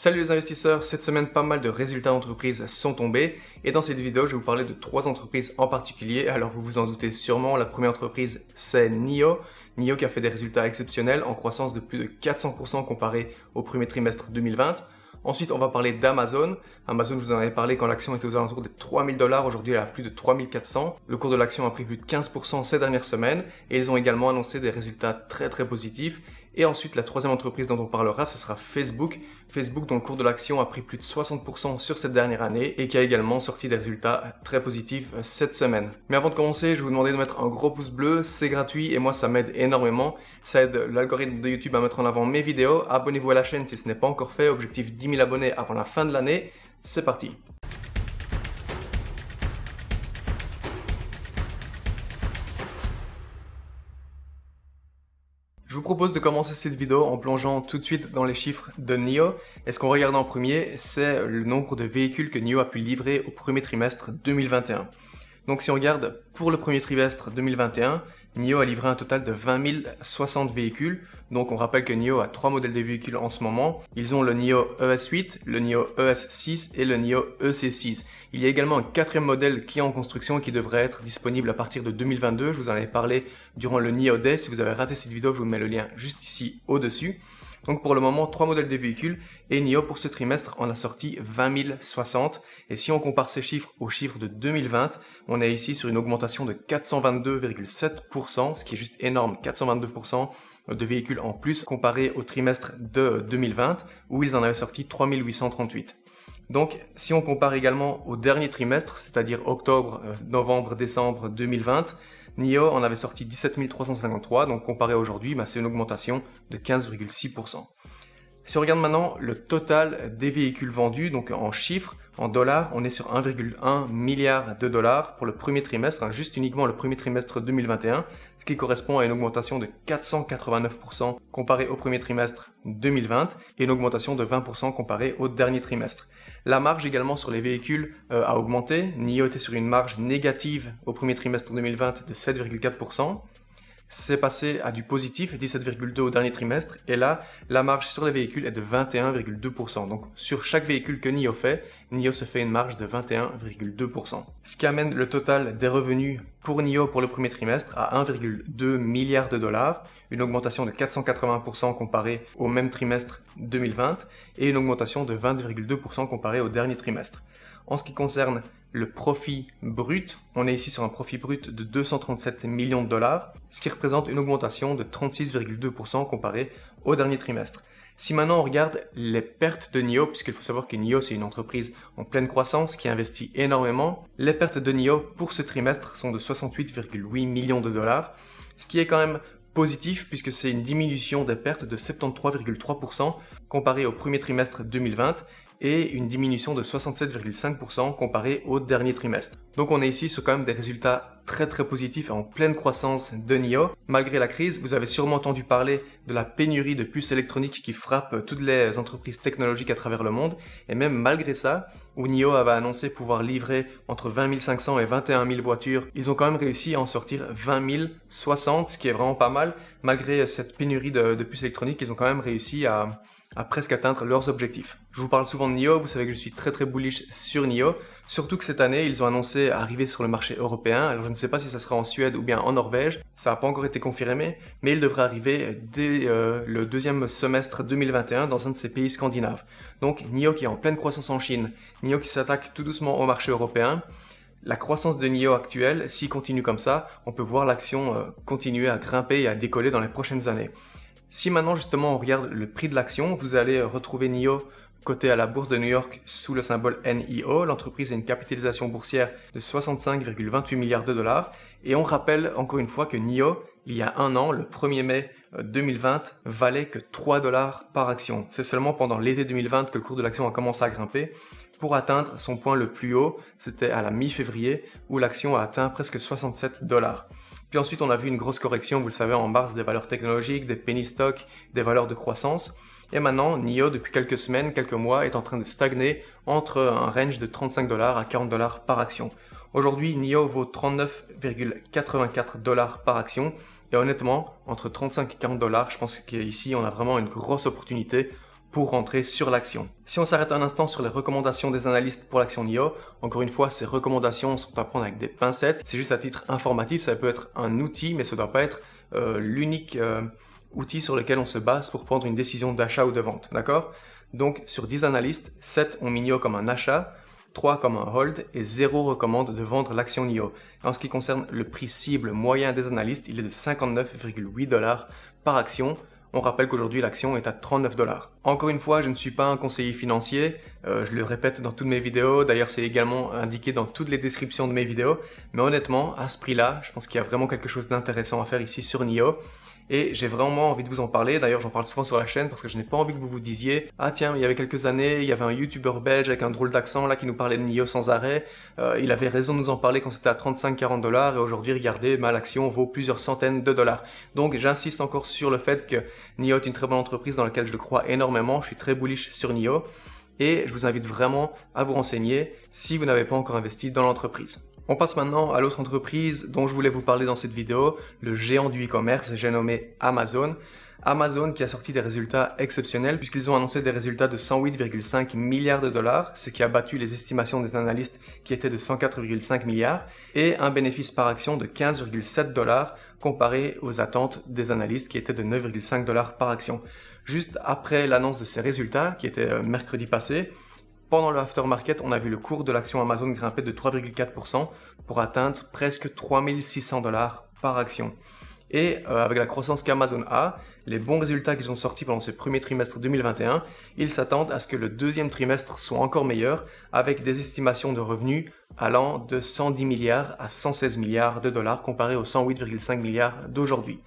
Salut les investisseurs, cette semaine pas mal de résultats d'entreprises sont tombés et dans cette vidéo je vais vous parler de 3 entreprises en particulier. Alors vous vous en doutez sûrement, la première entreprise c'est NIO. NIO qui a fait des résultats exceptionnels en croissance de plus de 400% comparé au premier trimestre 2020. Ensuite, on va parler d'Amazon. Amazon, je vous en avais parlé quand l'action était aux alentours des 3000 $. Aujourd'hui, elle est à plus de 3400. Le cours de l'action a pris plus de 15% ces dernières semaines et ils ont également annoncé des résultats très positifs. Et ensuite, la troisième entreprise dont on parlera, ce sera Facebook. Facebook dont le cours de l'action a pris plus de 60% sur cette dernière année et qui a également sorti des résultats très positifs cette semaine. Mais avant de commencer, je vais vous demander de mettre un gros pouce bleu, c'est gratuit et moi ça m'aide énormément. Ça aide l'algorithme de YouTube à mettre en avant mes vidéos. Abonnez-vous à la chaîne si ce n'est pas encore fait. Objectif 10 000 abonnés avant la fin de l'année. C'est parti! Je vous propose de commencer cette vidéo en plongeant tout de suite dans les chiffres de NIO. Et ce qu'on regarde en premier, c'est le nombre de véhicules que NIO a pu livrer au premier trimestre 2021. Donc si on regarde pour le premier trimestre 2021, NIO a livré un total de 20 060 véhicules. Donc on rappelle que NIO a 3 modèles de véhicules en ce moment. Ils ont le NIO ES8, le NIO ES6 et le NIO EC6. Il y a également un quatrième modèle qui est en construction et qui devrait être disponible à partir de 2022. Je vous en avais parlé durant le NIO Day. Si vous avez raté cette vidéo, je vous mets le lien juste ici au-dessus. Donc pour le moment, 3 modèles de véhicules et NIO pour ce trimestre en a sorti 20 060. Et si on compare ces chiffres aux chiffres de 2020, on est ici sur une augmentation de 422,7%, ce qui est juste énorme, 422% de véhicules en plus comparé au trimestre de 2020 où ils en avaient sorti 3 838. Donc, si on compare également au dernier trimestre, c'est-à-dire octobre, novembre, décembre 2020, NIO en avait sorti 17 353, donc comparé à aujourd'hui, c'est une augmentation de 15,6%. Si on regarde maintenant le total des véhicules vendus, donc en chiffres, en dollars, on est sur 1,1 milliard de dollars pour le premier trimestre, juste uniquement le premier trimestre 2021, ce qui correspond à une augmentation de 489% comparé au premier trimestre 2020 et une augmentation de 20% comparé au dernier trimestre. La marge également sur les véhicules a augmenté. NIO était sur une marge négative au premier trimestre 2020 de 7,4%. C'est passé à du positif, 17,2 au dernier trimestre, et là, la marge sur les véhicules est de 21,2%. Donc, sur chaque véhicule que NIO fait, NIO se fait une marge de 21,2%. Ce qui amène le total des revenus pour NIO pour le premier trimestre à 1,2 milliard de dollars, une augmentation de 480% comparé au même trimestre 2020, et une augmentation de 20,2% comparé au dernier trimestre. En ce qui concerne le profit brut, on est ici sur un profit brut de 237 millions de dollars, ce qui représente une augmentation de 36,2% comparé au dernier trimestre. Si maintenant on regarde les pertes de NIO, puisqu'il faut savoir que NIO c'est une entreprise en pleine croissance qui investit énormément, les pertes de NIO pour ce trimestre sont de 68,8 millions de dollars, ce qui est quand même positif puisque c'est une diminution des pertes de 73,3% comparé au premier trimestre 2020 et une diminution de 67,5% comparé au dernier trimestre. Donc on est ici sur quand même des résultats très positifs et en pleine croissance de NIO. Malgré la crise, vous avez sûrement entendu parler de la pénurie de puces électroniques qui frappe toutes les entreprises technologiques à travers le monde. Et même malgré ça, où NIO avait annoncé pouvoir livrer entre 20 500 et 21 000 voitures, ils ont quand même réussi à en sortir 20 060, ce qui est vraiment pas mal. Malgré cette pénurie de puces électroniques, ils ont quand même réussi à presque atteindre leurs objectifs. Je vous parle souvent de NIO, vous savez que je suis très bullish sur NIO, surtout que cette année, ils ont annoncé arriver sur le marché européen. Alors je ne sais pas si ça sera en Suède ou bien en Norvège, ça n'a pas encore été confirmé, mais il devrait arriver dès le deuxième semestre 2021 dans un de ces pays scandinaves. Donc NIO qui est en pleine croissance en Chine, NIO qui s'attaque tout doucement au marché européen. La croissance de NIO actuelle, s'il continue comme ça, on peut voir l'action continuer à grimper et à décoller dans les prochaines années. Si maintenant justement on regarde le prix de l'action, vous allez retrouver NIO coté à la bourse de New York sous le symbole NIO. L'entreprise a une capitalisation boursière de 65,28 milliards de dollars. Et on rappelle encore une fois que NIO, il y a un an, le 1er mai 2020, valait que 3 dollars par action. C'est seulement pendant l'été 2020 que le cours de l'action a commencé à grimper pour atteindre son point le plus haut. C'était à la mi-février où l'action a atteint presque 67 dollars. Puis ensuite, on a vu une grosse correction, vous le savez, en mars des valeurs technologiques, des penny stocks, des valeurs de croissance. Et maintenant, NIO, depuis quelques semaines, quelques mois, est en train de stagner entre un range de 35 dollars à 40 dollars par action. Aujourd'hui, NIO vaut 39,84 dollars par action. Et honnêtement, entre 35 et 40 dollars, je pense qu'ici, on a vraiment une grosse opportunité pour rentrer sur l'action. Si on s'arrête un instant sur les recommandations des analystes pour l'action NIO, encore une fois, ces recommandations sont à prendre avec des pincettes. C'est juste à titre informatif, ça peut être un outil, mais ça ne doit pas être l'unique outil sur lequel on se base pour prendre une décision d'achat ou de vente, d'accord? Donc, sur 10 analystes, 7 ont mis NIO comme un achat, 3 comme un hold et 0 recommande de vendre l'action NIO. En ce qui concerne le prix cible moyen des analystes, il est de 59,8$ par action. On rappelle qu'aujourd'hui l'action est à 39$. Encore une fois, je ne suis pas un conseiller financier, je le répète dans toutes mes vidéos, d'ailleurs c'est également indiqué dans toutes les descriptions de mes vidéos, mais honnêtement, à ce prix-là, je pense qu'il y a vraiment quelque chose d'intéressant à faire ici sur NIO. Et j'ai vraiment envie de vous en parler, d'ailleurs j'en parle souvent sur la chaîne parce que je n'ai pas envie que vous vous disiez « Ah tiens, il y avait quelques années, il y avait un youtubeur belge avec un drôle d'accent là qui nous parlait de NIO sans arrêt, il avait raison de nous en parler quand c'était à 35-40$ et aujourd'hui regardez, l'action vaut plusieurs centaines de dollars. » Donc j'insiste encore sur le fait que NIO est une très bonne entreprise dans laquelle je crois énormément, je suis très bullish sur NIO et je vous invite vraiment à vous renseigner si vous n'avez pas encore investi dans l'entreprise. On passe maintenant à l'autre entreprise dont je voulais vous parler dans cette vidéo, le géant du e-commerce, j'ai nommé Amazon. Amazon qui a sorti des résultats exceptionnels puisqu'ils ont annoncé des résultats de 108,5 milliards de dollars, ce qui a battu les estimations des analystes qui étaient de 104,5 milliards, et un bénéfice par action de 15,7$ comparé aux attentes des analystes qui étaient de 9,5$ par action. Juste après l'annonce de ces résultats, qui était mercredi passé, pendant le aftermarket, on a vu le cours de l'action Amazon grimper de 3,4% pour atteindre presque 3600$ par action. Et avec la croissance qu'Amazon a, les bons résultats qu'ils ont sortis pendant ce premier trimestre 2021, ils s'attendent à ce que le deuxième trimestre soit encore meilleur, avec des estimations de revenus allant de 110 milliards à 116 milliards de dollars comparé aux 108,5 milliards d'aujourd'hui.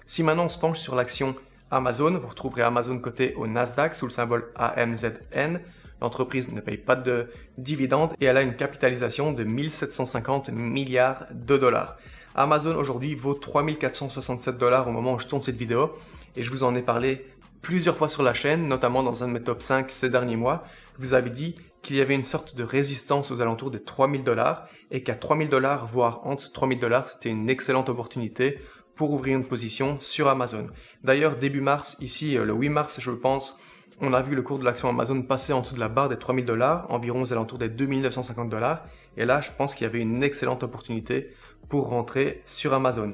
Si maintenant on se penche sur l'action Amazon, vous retrouverez Amazon coté au Nasdaq sous le symbole AMZN. L'entreprise ne paye pas de dividendes et elle a une capitalisation de 1750 milliards de dollars. Amazon aujourd'hui vaut 3467$ au moment où je tourne cette vidéo et je vous en ai parlé plusieurs fois sur la chaîne, notamment dans un de mes top 5 ces derniers mois. Je vous avais dit qu'il y avait une sorte de résistance aux alentours des 3000$ et qu'à 3000$, voire en dessous de 3000$, c'était une excellente opportunité pour ouvrir une position sur Amazon. D'ailleurs, début mars, ici le 8 mars je pense, on a vu le cours de l'action Amazon passer en dessous de la barre des 3000$, environ aux alentours des 2950$. Et là, je pense qu'il y avait une excellente opportunité pour rentrer sur Amazon.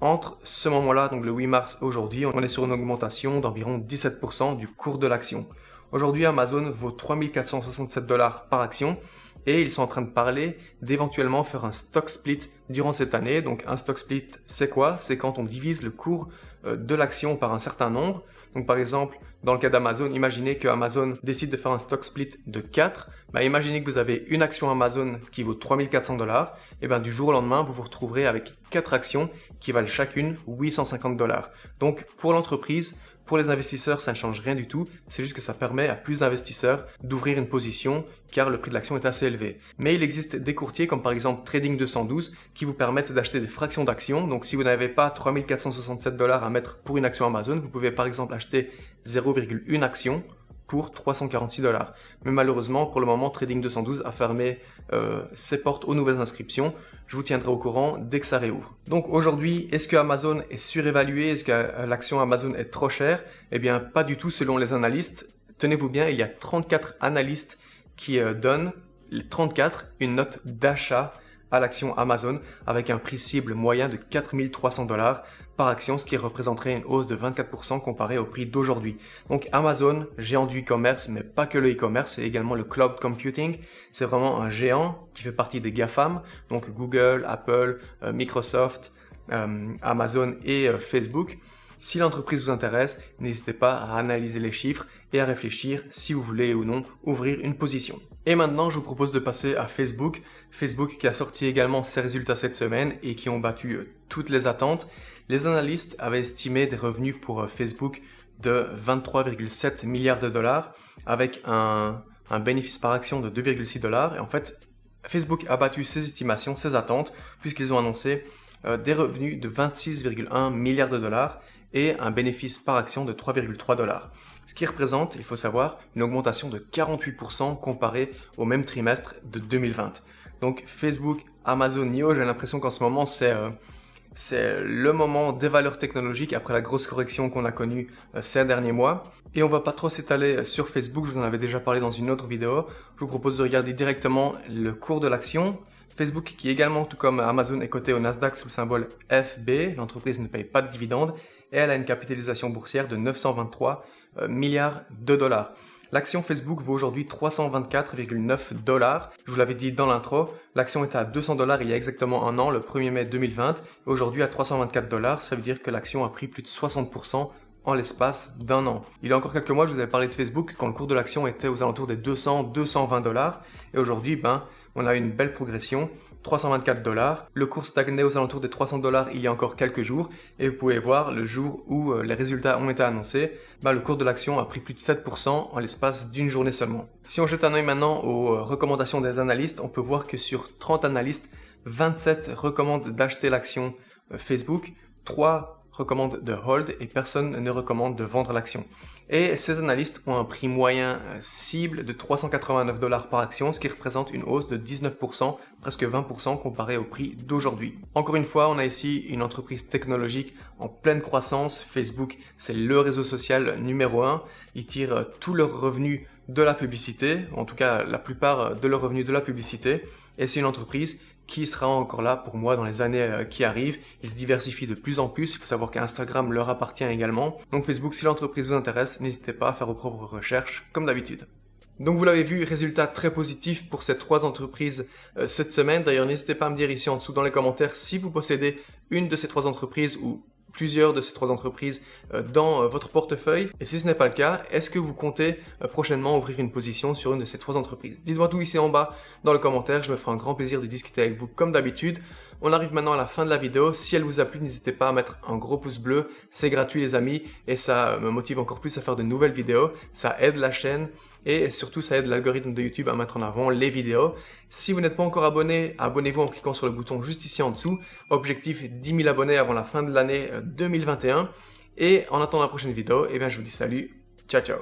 Entre ce moment-là, donc le 8 mars et aujourd'hui, on est sur une augmentation d'environ 17% du cours de l'action. Aujourd'hui, Amazon vaut 3467$ par action et ils sont en train de parler d'éventuellement faire un stock split durant cette année. Donc un stock split, c'est quoi? C'est quand on divise le cours de l'action par un certain nombre. Donc par exemple, dans le cas d'Amazon, imaginez que Amazon décide de faire un stock split de 4. Imaginez que vous avez une action Amazon qui vaut 3400$. Et du jour au lendemain, vous vous retrouverez avec 4 actions qui valent chacune 850$. Donc pour l'entreprise, pour les investisseurs, ça ne change rien du tout. C'est juste que ça permet à plus d'investisseurs d'ouvrir une position car le prix de l'action est assez élevé. Mais il existe des courtiers comme par exemple Trading 212 qui vous permettent d'acheter des fractions d'actions. Donc si vous n'avez pas 3467$ à mettre pour une action Amazon, vous pouvez par exemple acheter 0,1 action pour 346$. Mais malheureusement, pour le moment, Trading 212 a fermé ses portes aux nouvelles inscriptions. Je vous tiendrai au courant dès que ça réouvre. Donc aujourd'hui, est-ce que Amazon est surévalué? Est-ce que l'action Amazon est trop chère? Eh bien, pas du tout selon les analystes. Tenez-vous bien, il y a 34 analystes qui donnent, les 34, une note d'achat à l'action Amazon avec un prix cible moyen de 4300$ par action, ce qui représenterait une hausse de 24% comparé au prix d'aujourd'hui. Donc Amazon, géant du e-commerce, mais pas que le e-commerce, c'est également le cloud computing. C'est vraiment un géant qui fait partie des GAFAM, donc Google, Apple, Microsoft, Amazon et Facebook. Si l'entreprise vous intéresse, n'hésitez pas à analyser les chiffres et à réfléchir si vous voulez ou non ouvrir une position. Et maintenant, je vous propose de passer à Facebook. Facebook qui a sorti également ses résultats cette semaine et qui ont battu toutes les attentes. Les analystes avaient estimé des revenus pour Facebook de 23,7 milliards de dollars avec un bénéfice par action de 2,6$. Et en fait, Facebook a battu ses estimations, ses attentes, puisqu'ils ont annoncé des revenus de 26,1 milliards de dollars et un bénéfice par action de 3,3$. Ce qui représente, il faut savoir, une augmentation de 48% comparé au même trimestre de 2020. Donc Facebook, Amazon, NIO, j'ai l'impression qu'en ce moment c'est C'est le moment des valeurs technologiques après la grosse correction qu'on a connue ces derniers mois. Et on va pas trop s'étaler sur Facebook, je vous en avais déjà parlé dans une autre vidéo. Je vous propose de regarder directement le cours de l'action. Facebook qui également, tout comme Amazon, est coté au Nasdaq sous le symbole FB. L'entreprise ne paye pas de dividendes et elle a une capitalisation boursière de 923 milliards de dollars. L'action Facebook vaut aujourd'hui 324,9 $. Je vous l'avais dit dans l'intro, l'action était à 200 $ il y a exactement un an, le 1er mai 2020. Et aujourd'hui à 324 $, ça veut dire que l'action a pris plus de 60% en l'espace d'un an. Il y a encore quelques mois, je vous avais parlé de Facebook quand le cours de l'action était aux alentours des 200-220 $. Et aujourd'hui, on a une belle progression. 324 $. Le cours stagnait aux alentours des 300 $ il y a encore quelques jours. Et vous pouvez voir, le jour où les résultats ont été annoncés, le cours de l'action a pris plus de 7% en l'espace d'une journée seulement. Si on jette un œil maintenant aux recommandations des analystes, on peut voir que sur 30 analystes, 27 recommandent d'acheter l'action Facebook, 3 recommandent de hold et personne ne recommande de vendre l'action. Et ces analystes ont un prix moyen cible de 389 $ par action, ce qui représente une hausse de 19%, presque 20% comparé au prix d'aujourd'hui. Encore une fois, on a ici une entreprise technologique en pleine croissance. Facebook, c'est le réseau social numéro 1. Ils tirent tous leurs revenus de la publicité, en tout cas la plupart de leurs revenus de la publicité. Et c'est une entreprise qui sera encore là pour moi dans les années qui arrivent. Ils se diversifient de plus en plus. Il faut savoir qu'Instagram leur appartient également. Donc Facebook, si l'entreprise vous intéresse, n'hésitez pas à faire vos propres recherches, comme d'habitude. Donc vous l'avez vu, résultat très positif pour ces 3 entreprises cette semaine. D'ailleurs, n'hésitez pas à me dire ici en dessous dans les commentaires si vous possédez une de ces 3 entreprises ou plusieurs de ces 3 entreprises dans votre portefeuille. Et si ce n'est pas le cas, est-ce que vous comptez prochainement ouvrir une position sur une de ces 3 entreprises? Dites-moi tout ici en bas dans le commentaire, je me ferai un grand plaisir de discuter avec vous comme d'habitude. On arrive maintenant à la fin de la vidéo. Si elle vous a plu, n'hésitez pas à mettre un gros pouce bleu. C'est gratuit les amis et ça me motive encore plus à faire de nouvelles vidéos. Ça aide la chaîne et surtout ça aide l'algorithme de YouTube à mettre en avant les vidéos. Si vous n'êtes pas encore abonné, abonnez-vous en cliquant sur le bouton juste ici en dessous. Objectif 10 000 abonnés avant la fin de l'année 2021. Et en attendant la prochaine vidéo, je vous dis salut, ciao ciao.